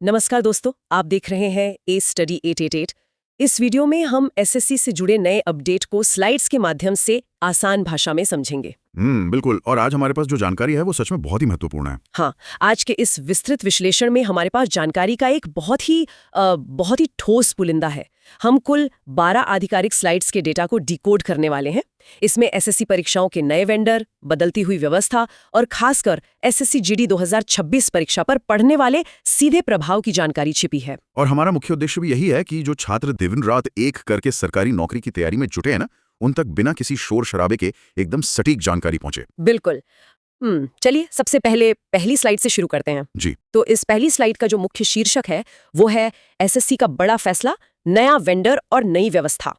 नमस्कार दोस्तों, आप देख रहे हैं ए स्टडी 888। इस वीडियो में हम एसएससी से जुड़े नए अपडेट को स्लाइड्स के माध्यम से आसान भाषा में समझेंगे। बिल्कुल। और आज हमारे पास जो जानकारी है वो सच में बहुत ही महत्वपूर्ण है। हाँ, आज के इस विस्तृत विश्लेषण में हमारे पास जानकारी का एक बहुत ही ठोस पुलिंदा है। हम कुल 12 आधिकारिक स्लाइड्स के डेटा को डिकोड करने वाले हैं। इसमें एसएससी परीक्षाओं के नए वेंडर, बदलती हुई व्यवस्था और खासकर एसएससी जीडी 2026 परीक्षा पर पढ़ने वाले सीधे प्रभाव की जानकारी छिपी है। और हमारा मुख्य उद्देश्य भी यही है कि जो छात्र दिन रात एक करके सरकारी नौकरी की तैयारी में जुटे हैं ना, उन तक बिना किसी शोर शराबे के एकदम सटीक जानकारी पहुंचे। बिल्कुल। चलिए सबसे पहले पहली स्लाइड से शुरू करते हैं। जी। तो इस पहली स्लाइड का जो मुख्य शीर्षक है वो है एसएससी का बड़ा फैसला, नया वेंडर और नई व्यवस्था।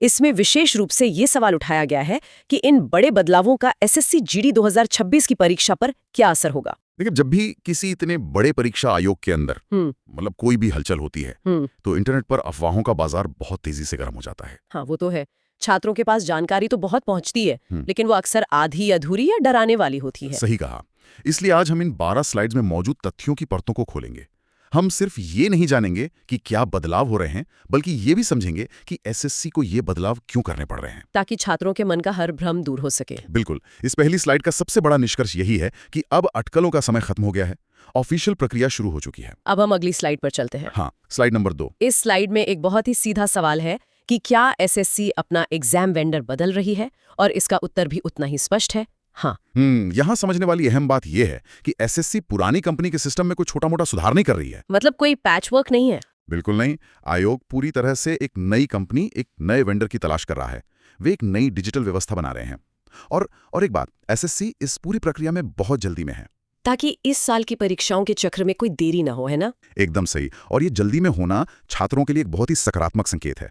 इसमें विशेष रूप से ये सवाल उठाया गया है कि इन बड़े बदलावों का एसएससी जीडी 2026 की परीक्षा पर क्या असर होगा। देखिए, जब भी किसी इतने बड़े परीक्षा आयोग के अंदर मतलब कोई भी हलचल होती है तो इंटरनेट पर अफवाहों का बाजार बहुत तेजी से गर्म हो जाता है। हाँ, वो तो है। छात्रों के पास जानकारी तो बहुत पहुंचती है, लेकिन वो अक्सर आधी अधूरी या डराने वाली होती है। सही कहा। इसलिए आज हम इन 12 स्लाइड्स में मौजूद तथ्यों की परतों को खोलेंगे। हम सिर्फ ये नहीं जानेंगे कि क्या बदलाव हो रहे हैं, बल्कि ये भी समझेंगे कि एसएससी को ये बदलाव क्यों करने पड़ रहे हैं, ताकि छात्रों के मन का हर भ्रम दूर हो सके। बिल्कुल। इस पहली स्लाइड का सबसे बड़ा निष्कर्ष यही है कि अब अटकलों का समय खत्म हो गया है। ऑफिशियल प्रक्रिया शुरू हो चुकी है। अब हम अगली स्लाइड पर चलते हैं। हाँ, स्लाइड नंबर 2। इस स्लाइड में एक बहुत ही सीधा सवाल है कि क्या एसएससी अपना एग्जाम वेंडर बदल रही है, और इसका उत्तर भी उतना ही स्पष्ट है, हाँ। यहाँ समझने वाली अहम बात यह है कि एसएससी पुरानी कंपनी के सिस्टम में कोई छोटा मोटा सुधार नहीं कर रही है। मतलब कोई पैचवर्क नहीं है। बिल्कुल नहीं। आयोग पूरी तरह से एक नई कंपनी, एक नए वेंडर की तलाश कर रहा है। वे एक नई डिजिटल व्यवस्था बना रहे हैं। और एक बात, एसएससी इस पूरी प्रक्रिया में बहुत जल्दी में है, ताकि इस साल की परीक्षाओं के चक्र में कोई देरी ना हो, है ना? एकदम सही। और ये जल्दी में होना छात्रों के लिए एक बहुत ही सकारात्मक संकेत है।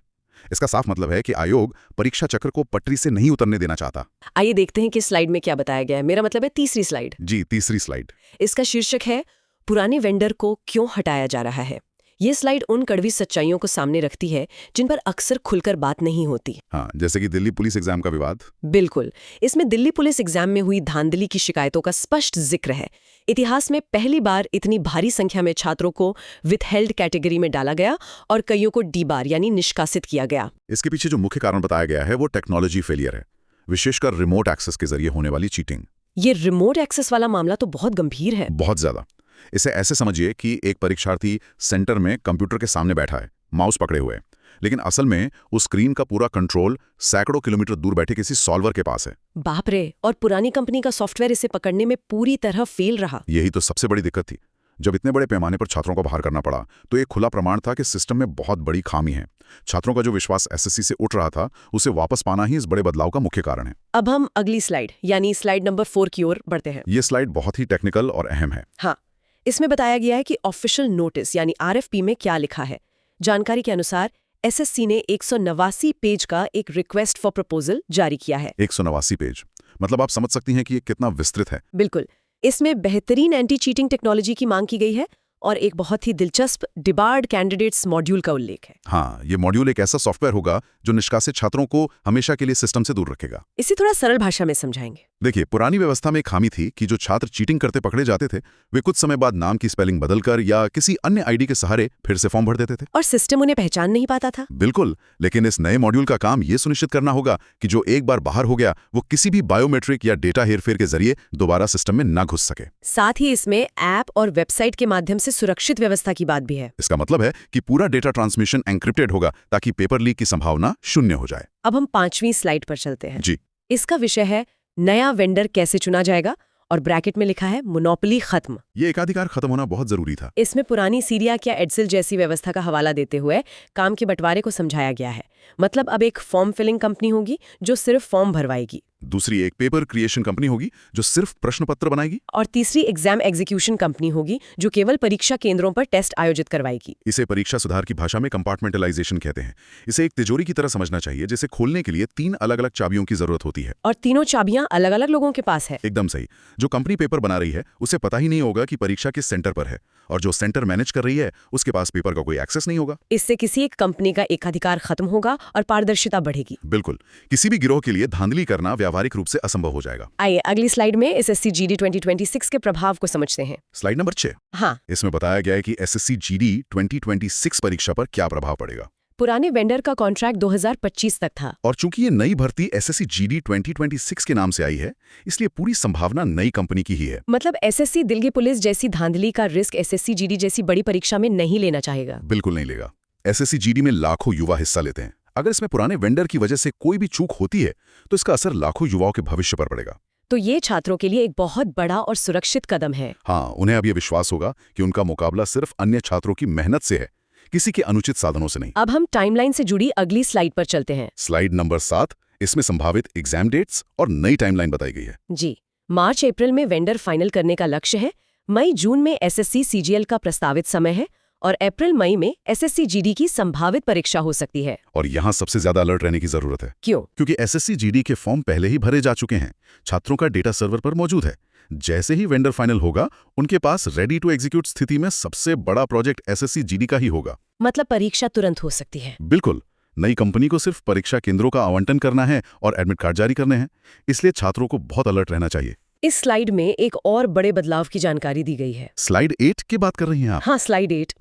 इसका साफ मतलब है कि आयोग परीक्षा चक्र को पटरी से नहीं उतरने देना चाहता। आइए देखते हैं कि स्लाइड में क्या बताया गया है। मेरा मतलब है तीसरी स्लाइड। जी, तीसरी स्लाइड। इसका शीर्षक है पुराने वेंडर को क्यों हटाया जा रहा है। ये स्लाइड उन कड़वी सच्चाइयों को सामने रखती है जिन पर अक्सर खुलकर बात नहीं होती। हाँ, जैसे कि दिल्ली पुलिस एग्जाम का विवाद। बिल्कुल। इसमें दिल्ली पुलिस एग्जाम में हुई धांधली की शिकायतों का स्पष्ट जिक्र है। इतिहास में पहली बार इतनी भारी संख्या में छात्रों को विथहेल्ड कैटेगरी में डाला गया और कईयों को डीबार यानी निष्कासित किया गया। इसके पीछे जो मुख्य कारण बताया गया है वो टेक्नोलॉजी फेलियर है, विशेषकर रिमोट एक्सेस के जरिए होने वाली चीटिंग। ये रिमोट एक्सेस वाला मामला तो बहुत गंभीर है। बहुत ज्यादा। इसे ऐसे समझिए कि एक परीक्षार्थी सेंटर में कंप्यूटर के सामने बैठा है, माउस पकड़े हुए, लेकिन असल में उस स्क्रीन का पूरा कंट्रोल सैकड़ों किलोमीटर दूर बैठे किसी सॉल्वर के पास है। बाप रे! और पुरानी कंपनी का सॉफ्टवेयर इसे पकड़ने में पूरी तरह फेल रहा। यही तो सबसे बड़ी दिक्कत थी। जब इतने बड़े पैमाने पर छात्रों को बाहर करना पड़ा तो एक खुला प्रमाण था कि सिस्टम में बहुत बड़ी खामी है। छात्रों का जो विश्वास एसएससी से उठ रहा था, उसे वापस पाना ही इस बड़े बदलाव का मुख्य कारण है। अब हम अगली स्लाइड यानी स्लाइड नंबर 4 की ओर बढ़ते हैं। ये स्लाइड बहुत ही टेक्निकल और अहम है। हाँ, इसमें बताया गया है कि ऑफिशियल नोटिस यानी आरएफपी में क्या लिखा है। जानकारी के अनुसार एसएससी ने 189 पेज का एक रिक्वेस्ट फॉर प्रपोजल जारी किया है। 189 पेज, मतलब आप समझ सकती हैं कि ये कितना विस्तृत है। बिल्कुल। इसमें बेहतरीन एंटी चीटिंग टेक्नोलॉजी की मांग की गई है और एक बहुत ही दिलचस्प डिबार्ड कैंडिडेट्स मॉड्यूल का उल्लेख है। हाँ, ये मॉड्यूल एक ऐसा सॉफ्टवेयर होगा जो निष्कासित छात्रों को हमेशा के लिए सिस्टम से दूर रखेगा। इसे थोड़ा सरल भाषा में समझाएंगे। देखिए, पुरानी व्यवस्था में एक खामी थी कि जो छात्र चीटिंग करते पकड़े जाते थे, वे कुछ समय बाद नाम की स्पेलिंग बदलकर या किसी अन्य आईडी के सहारे फिर से फॉर्म भर देते थे और सिस्टम उन्हें पहचान नहीं पाता था। बिल्कुल। लेकिन इस नए मॉड्यूल का काम ये सुनिश्चित करना होगा कि जो एक बार बाहर हो गया वो किसी भी बायोमेट्रिक या डेटा हेरफेर के जरिए दोबारा सिस्टम में न घुस सके। साथ ही इसमें ऐप और वेबसाइट के माध्यम से सुरक्षित व्यवस्था की बात भी है। इसका मतलब है कि पूरा डेटा ट्रांसमिशन एन्क्रिप्टेड होगा ताकि पेपर लीक की संभावना शून्य हो जाए। अब हम 5वीं स्लाइड पर चलते हैं। जी। इसका विषय है नया वेंडर कैसे चुना जाएगा और ब्रैकेट में लिखा है मोनोपोली खत्म। ये एकाधिकार खत्म होना बहुत जरूरी था। इसमें पुरानी सीरियाक या एडसिल जैसी व्यवस्था का हवाला देते हुए काम के बंटवारे को समझाया गया है। मतलब अब एक फॉर्म फिलिंग कंपनी होगी जो सिर्फ फॉर्म भरवाएगी, दूसरी एक पेपर क्रिएशन कंपनी होगी जो सिर्फ प्रश्न पत्र बनाएगी, और तीसरी एग्जाम एग्जीक्यूशन कंपनी होगी जो केवल परीक्षा केंद्रों पर टेस्ट आयोजित करवाएगी। इसे परीक्षा सुधार की भाषा में कंपार्टमेंटलाइजेशन कहते हैं। इसे एक तिजोरी की तरह समझना चाहिए जिसे खोलने के लिए 3 अलग-अलग चाबियों की जरूरत होती है, और तीनों चाबियां अलग-अलग लोगों के पास है। एकदम सही। जो कंपनी पेपर बना रही है उसे पता ही नहीं होगा कि परीक्षा किस सेंटर पर है, और जो सेंटर मैनेज कर रही है उसके पास पेपर का कोई एक्सेस नहीं होगा। इससे किसी एक कंपनी का एकाधिकार खत्म होगा और पारदर्शिता बढ़ेगी। बिल्कुल। किसी भी गिरोह के लिए धांधली करना व्यावहारिक रूप से असंभव हो जाएगा। आइए अगली स्लाइड में SSC GD 2026 के प्रभाव को समझते हैं। Slide number 6। हाँ, इसमें बताया गया है कि SSC GD 2026 परीक्षा पर क्या प्रभाव पड़ेगा। पुराने वेंडर का कॉन्ट्रैक्ट 2025 तक था। और चूंकि ये नई भर्ती SSC GD 2026 के नाम से आई है, इसलिए पूरी संभावना नई कंपनी की ही है। मतलब SSC दिल्ली पुलिस जैसी धांधली का रिस्क SSC GD जैसी बड़ी परीक्षा में नहीं लेना चाहेगा। बिल्कुल नहीं लेगा। SSC GD में लाखों युवा हिस्सा लेते हैं। अगर इसमें पुराने वेंडर की वजह से कोई भी चूक होती है तो इसका असर लाखों युवाओं के भविष्य पर पड़ेगा। तो ये छात्रों के लिए एक बहुत बड़ा और सुरक्षित कदम है। हाँ, उन्हें अब ये विश्वास होगा कि उनका मुकाबला सिर्फ अन्य छात्रों की मेहनत से है, किसी के अनुचित साधनों से नहीं। अब हम टाइमलाइन से जुड़ी अगली स्लाइड पर चलते हैं। Slide number 7। इसमें संभावित एग्जाम डेट्स और नई टाइमलाइन बताई गई है। जी, मार्च अप्रैल में वेंडर फाइनल करने का लक्ष्य है। मई जून में SSC CGL का प्रस्तावित समय है और अप्रैल मई में SSC GD की संभावित परीक्षा हो सकती है। और यहाँ सबसे ज्यादा अलर्ट रहने की जरूरत है। क्यों? क्योंकि SSC GD के फॉर्म पहले ही भरे जा चुके हैं, छात्रों का डेटा सर्वर पर मौजूद है। जैसे ही वेंडर फाइनल होगा, उनके पास रेडी टू एग्जीक्यूट स्थिति में सबसे बड़ा प्रोजेक्ट SSC GD का ही होगा। मतलब परीक्षा तुरंत हो सकती है। बिल्कुल। नई कंपनी को सिर्फ परीक्षा केंद्रों का आवंटन करना है और एडमिट कार्ड जारी करने हैं, इसलिए छात्रों को बहुत अलर्ट रहना चाहिए। इस स्लाइड में एक और बड़े बदलाव की जानकारी दी गई है। स्लाइड 8 की बात कर रही हैं आप? हाँ, स्लाइड 8।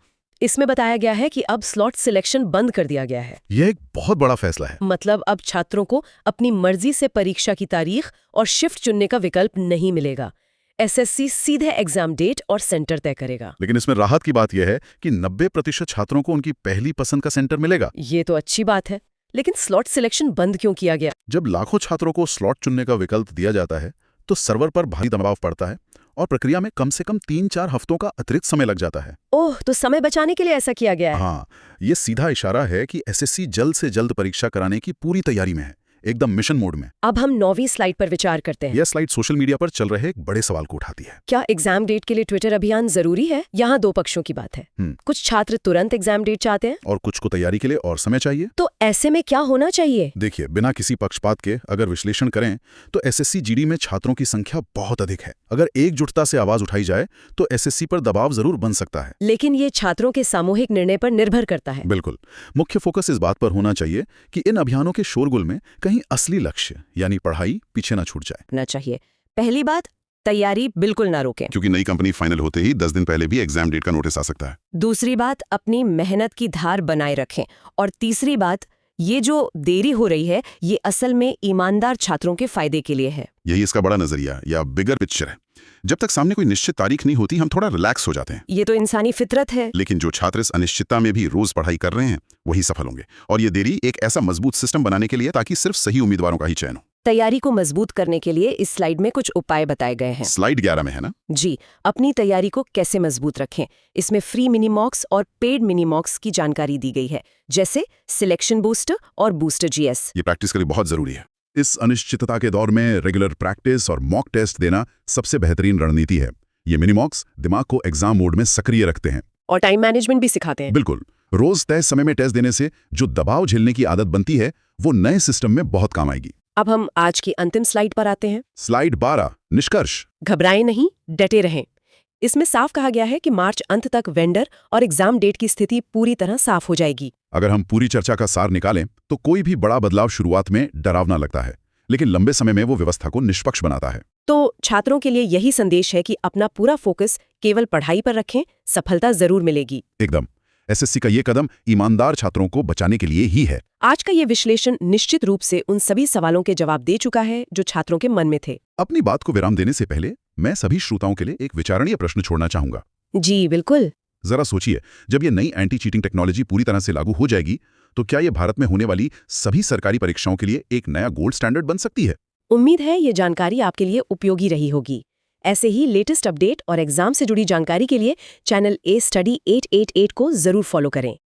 इसमें बताया गया है कि अब स्लॉट सिलेक्शन बंद कर दिया गया है। यह एक बहुत बड़ा फैसला है। मतलब अब छात्रों को अपनी मर्जी से परीक्षा की तारीख और शिफ्ट चुनने का विकल्प नहीं मिलेगा। SSC सीधे एग्जाम डेट और सेंटर तय करेगा। लेकिन इसमें राहत की बात यह है कि 90% छात्रों को उनकी पहली पसंद का सेंटर मिलेगा। ये तो अच्छी बात है, लेकिन स्लॉट सिलेक्शन बंद क्यों किया गया? जब लाखों छात्रों को स्लॉट चुनने का विकल्प दिया जाता है तो सर्वर पर भारी दबाव पड़ता है और प्रक्रिया में कम से कम 3-4 हफ्तों का अतिरिक्त समय लग जाता है। ओह, तो समय बचाने के लिए ऐसा किया गया है। हाँ, ये सीधा इशारा है कि SSC जल्द से जल्द परीक्षा कराने की पूरी तैयारी में है, एकदम मिशन मोड में। अब हम 9वीं स्लाइड पर विचार करते हैं। यह स्लाइड सोशल मीडिया पर चल रहे एक बड़े सवाल को उठाती है। क्या एग्जाम डेट के लिए ट्विटर अभियान जरूरी है? यहाँ दो पक्षों की बात है। कुछ छात्र तुरंत एग्जाम डेट चाहते हैं और कुछ को तैयारी के लिए और समय चाहिए। तो ऐसे में क्या होना चाहिए? देखिए, बिना किसी पक्षपात के अगर विश्लेषण करें तो SSC GD में छात्रों की संख्या बहुत अधिक है। अगर एकजुटता से आवाज उठाई जाए तो SSC पर दबाव जरूर बन सकता है। लेकिन ये छात्रों के सामूहिक निर्णय पर निर्भर करता है। बिल्कुल। मुख्य फोकस इस बात पर होना चाहिए कि इन अभियानों के शोरगुल में कहीं असली लक्ष्य यानी पढ़ाई पीछे न छूट जाए। पहली बात, तैयारी बिल्कुल ना रोकें, क्योंकि नई कंपनी फाइनल होते ही 10 दिन पहले भी एग्जाम डेट का नोटिस आ सकता है। दूसरी बात, अपनी मेहनत की धार बनाए रखें। और तीसरी बात, ये जो देरी हो रही है ये असल में ईमानदार छात्रों के फायदे के लिए है। यही इसका बड़ा नजरिया या बिगर पिक्चर है। जब तक सामने कोई निश्चित तारीख नहीं होती हम थोड़ा रिलैक्स हो जाते हैं। ये तो इंसानी फितरत है। लेकिन जो छात्र इस अनिश्चितता में भी रोज पढ़ाई कर रहे हैं वही सफल होंगे। और ये देरी एक ऐसा मजबूत सिस्टम बनाने के लिए ताकि सिर्फ सही उम्मीदवारों का ही चयन हो। तैयारी को मजबूत करने के लिए इस स्लाइड में कुछ उपाय बताए गए हैं। स्लाइड 11 में है ना? जी, अपनी तैयारी को कैसे मजबूत रखें, इसमें फ्री मिनी मॉक्स और पेड मिनी मॉक्स की जानकारी दी गई है, जैसे सिलेक्शन बूस्टर और बूस्टर GS। ये प्रैक्टिस के लिए बहुत जरूरी है। इस अनिश्चितता के दौर में रेगुलर प्रैक्टिस और मॉक टेस्ट देना सबसे बेहतरीन रणनीति है। ये मिनी मॉक्स दिमाग को एग्जाम मोड में सक्रिय रखते हैं और टाइम मैनेजमेंट भी सिखाते हैं। बिल्कुल। रोज तय समय में टेस्ट देने से जो दबाव झेलने की आदत बनती है वो नए सिस्टम में बहुत काम आएगी। अब हम आज की अंतिम स्लाइड पर आते हैं। स्लाइड 12, निष्कर्ष। घबराएं नहीं, डटे रहें। इसमें साफ कहा गया है कि मार्च अंत तक वेंडर और एग्जाम डेट की स्थिति पूरी तरह साफ हो जाएगी। अगर हम पूरी चर्चा का सार निकालें तो कोई भी बड़ा बदलाव शुरुआत में डरावना लगता है, लेकिन लंबे समय में वो व्यवस्था को निष्पक्ष बनाता है। तो छात्रों के लिए यही संदेश है कि अपना पूरा फोकस केवल पढ़ाई पर रखें, सफलता जरूर मिलेगी। एकदम। SSC का ये कदम ईमानदार छात्रों को बचाने के लिए ही है। आज का ये विश्लेषण निश्चित रूप से उन सभी सवालों के जवाब दे चुका है जो छात्रों के मन में थे। अपनी बात को विराम देने से पहले मैं सभी श्रोताओं के लिए एक विचारणीय प्रश्न छोड़ना चाहूंगा। जी बिल्कुल। जरा सोचिए, जब ये नई एंटी चीटिंग टेक्नोलॉजी पूरी तरह से लागू हो जाएगी तो क्या ये भारत में होने वाली सभी सरकारी परीक्षाओं के लिए एक नया गोल्ड स्टैंडर्ड बन सकती है? उम्मीद है ये जानकारी आपके लिए उपयोगी रही होगी। ऐसे ही लेटेस्ट अपडेट और एग्जाम से जुड़ी जानकारी के लिए चैनल A Study 888 को जरूर फॉलो करें।